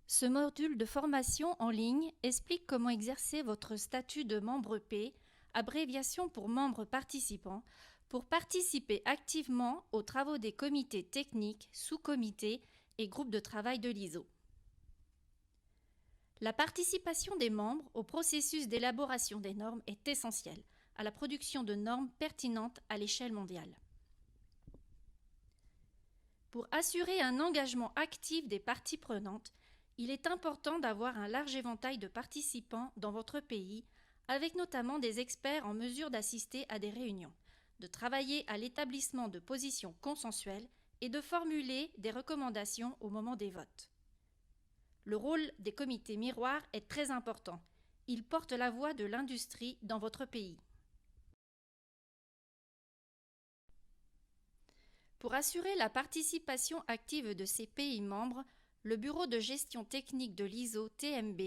Ce module de formation en ligne explique comment exercer votre statut de membre P, abréviation pour membre participant, pour participer activement aux travaux des comités techniques, sous-comités et groupes de travail de l'ISO. La participation des membres au processus d'élaboration des normes est essentielle à la production de normes pertinentes à l'échelle mondiale. Pour assurer un engagement actif des parties prenantes, il est important d'avoir un large éventail de participants dans votre pays, avec notamment des experts en mesure d'assister à des réunions, de travailler à l'établissement de positions consensuelles et de formuler des recommandations au moment des votes. Le rôle des comités miroirs est très important. Ils portent la voix de l'industrie dans votre pays. Pour assurer la participation active de ces pays membres, le Bureau de gestion technique de l'ISO TMB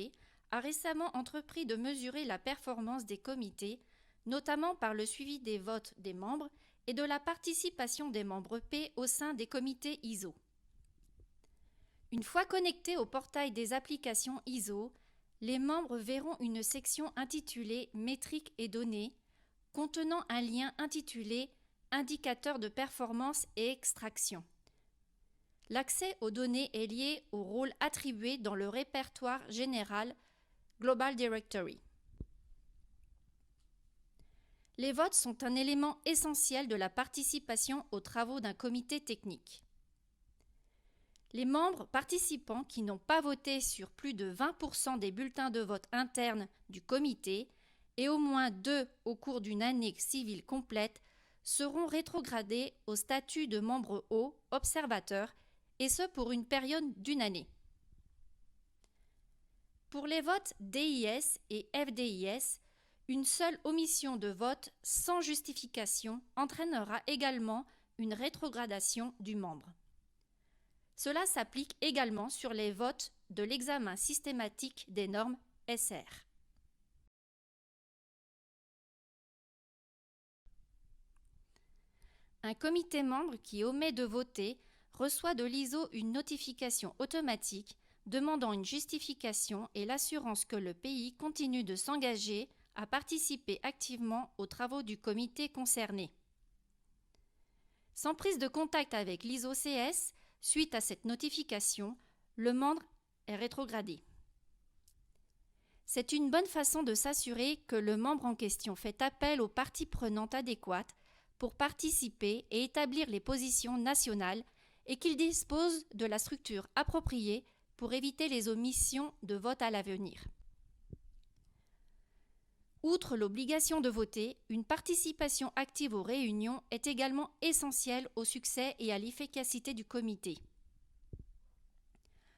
a récemment entrepris de mesurer la performance des comités, notamment par le suivi des votes des membres et de la participation des membres P au sein des comités ISO. Une fois connectés au portail des applications ISO, les membres verront une section intitulée Métriques et données, contenant un lien intitulé Indicateurs de performance et extraction. L'accès aux données est lié au rôle attribué dans le répertoire général Global Directory. Les votes sont un élément essentiel de la participation aux travaux d'un comité technique. Les membres participants qui n'ont pas voté sur plus de 20% des bulletins de vote internes du comité et au moins 2 au cours d'une année civile complète seront rétrogradés au statut de membre haut, observateur, et ce pour une période d'une année. Pour les votes DIS et FDIS, une seule omission de vote sans justification entraînera également une rétrogradation du membre. Cela s'applique également sur les votes de l'examen systématique des normes SR. Un comité membre qui omet de voter reçoit de l'ISO une notification automatique demandant une justification et l'assurance que le pays continue de s'engager à participer activement aux travaux du comité concerné. Sans prise de contact avec l'ISO CS, suite à cette notification, le membre est rétrogradé. C'est une bonne façon de s'assurer que le membre en question fait appel aux parties prenantes adéquates pour participer et établir les positions nationales et qu'il dispose de la structure appropriée pour éviter les omissions de vote à l'avenir. Outre l'obligation de voter, une participation active aux réunions est également essentielle au succès et à l'efficacité du comité.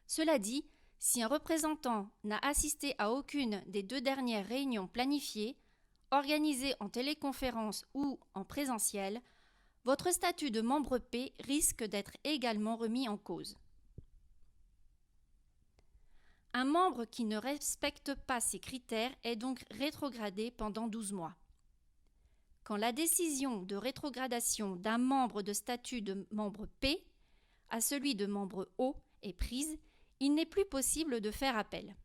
Cela dit, si un représentant n'a assisté à aucune des 2 dernières réunions planifiées, organisées en téléconférence ou en présentiel, votre statut de membre P risque d'être également remis en cause. Un membre qui ne respecte pas ces critères est donc rétrogradé pendant 12 mois. Quand la décision de rétrogradation d'un membre de statut de membre P à celui de membre O est prise, il n'est plus possible de faire appel.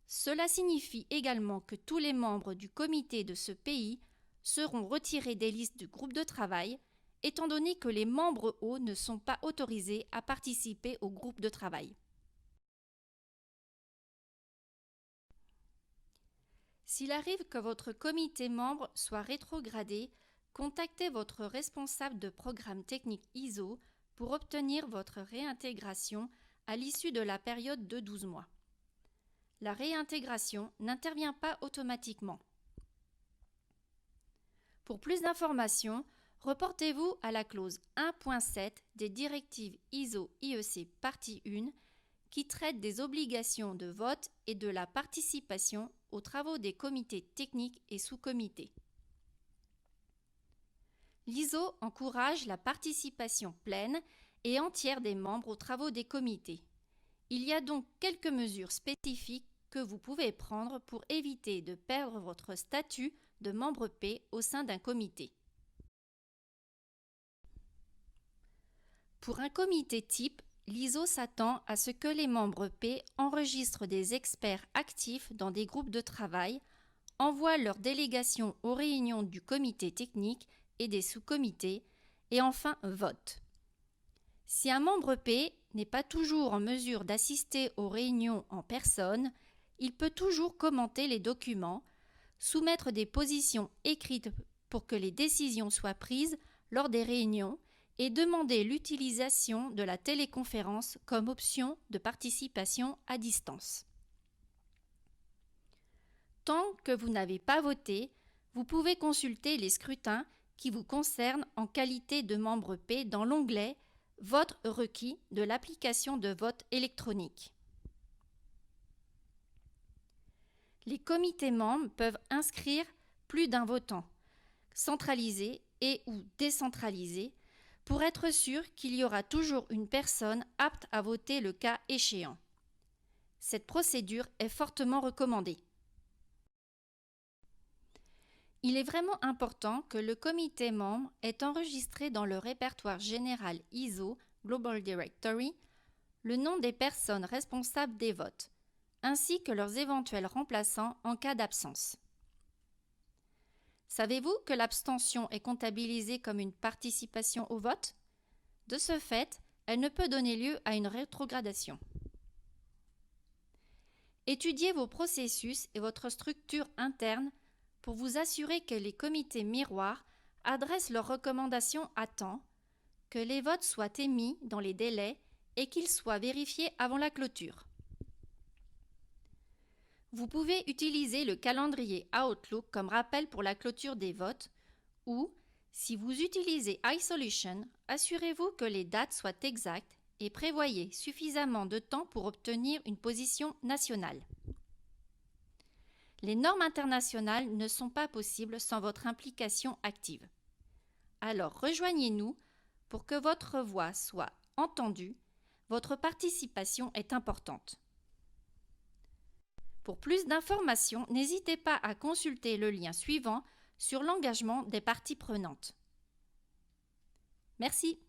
Cela signifie également que tous les membres du comité de ce pays seront retirés des listes du groupe de travail, étant donné que les membres O ne sont pas autorisés à participer au groupe de travail. S'il arrive que votre comité membre soit rétrogradé, contactez votre responsable de programme technique ISO pour obtenir votre réintégration à l'issue de la période de 12 mois. La réintégration n'intervient pas automatiquement. Pour plus d'informations, reportez-vous à la clause 1.7 des directives ISO-IEC partie 1 qui traite des obligations de vote et de la participation aux travaux des comités techniques et sous-comités. L'ISO encourage la participation pleine et entière des membres aux travaux des comités. Il y a donc quelques mesures spécifiques que vous pouvez prendre pour éviter de perdre votre statut de membre P au sein d'un comité. Pour un comité type, l'ISO s'attend à ce que les membres P enregistrent des experts actifs dans des groupes de travail, envoient leurs délégations aux réunions du comité technique et des sous-comités, et enfin votent. Si un membre P n'est pas toujours en mesure d'assister aux réunions en personne, il peut toujours commenter les documents, soumettre des positions écrites pour que les décisions soient prises lors des réunions et demander l'utilisation de la téléconférence comme option de participation à distance. Tant que vous n'avez pas voté, vous pouvez consulter les scrutins qui vous concernent en qualité de membre P dans l'onglet « Vote requis » de l'application de vote électronique. Les comités membres peuvent inscrire plus d'un votant, centralisé et ou décentralisé, pour être sûr qu'il y aura toujours une personne apte à voter le cas échéant. Cette procédure est fortement recommandée. Il est vraiment important que le comité membre ait enregistré dans le répertoire général ISO Global Directory le nom des personnes responsables des votes, ainsi que leurs éventuels remplaçants en cas d'absence. Savez-vous que l'abstention est comptabilisée comme une participation au vote? De ce fait, elle ne peut donner lieu à une rétrogradation. Étudiez vos processus et votre structure interne pour vous assurer que les comités miroirs adressent leurs recommandations à temps, que les votes soient émis dans les délais et qu'ils soient vérifiés avant la clôture. Vous pouvez utiliser le calendrier Outlook comme rappel pour la clôture des votes ou, si vous utilisez iSolution, assurez-vous que les dates soient exactes et prévoyez suffisamment de temps pour obtenir une position nationale. Les normes internationales ne sont pas possibles sans votre implication active. Alors rejoignez-nous pour que votre voix soit entendue. Votre participation est importante. Pour plus d'informations, n'hésitez pas à consulter le lien suivant sur l'engagement des parties prenantes. Merci.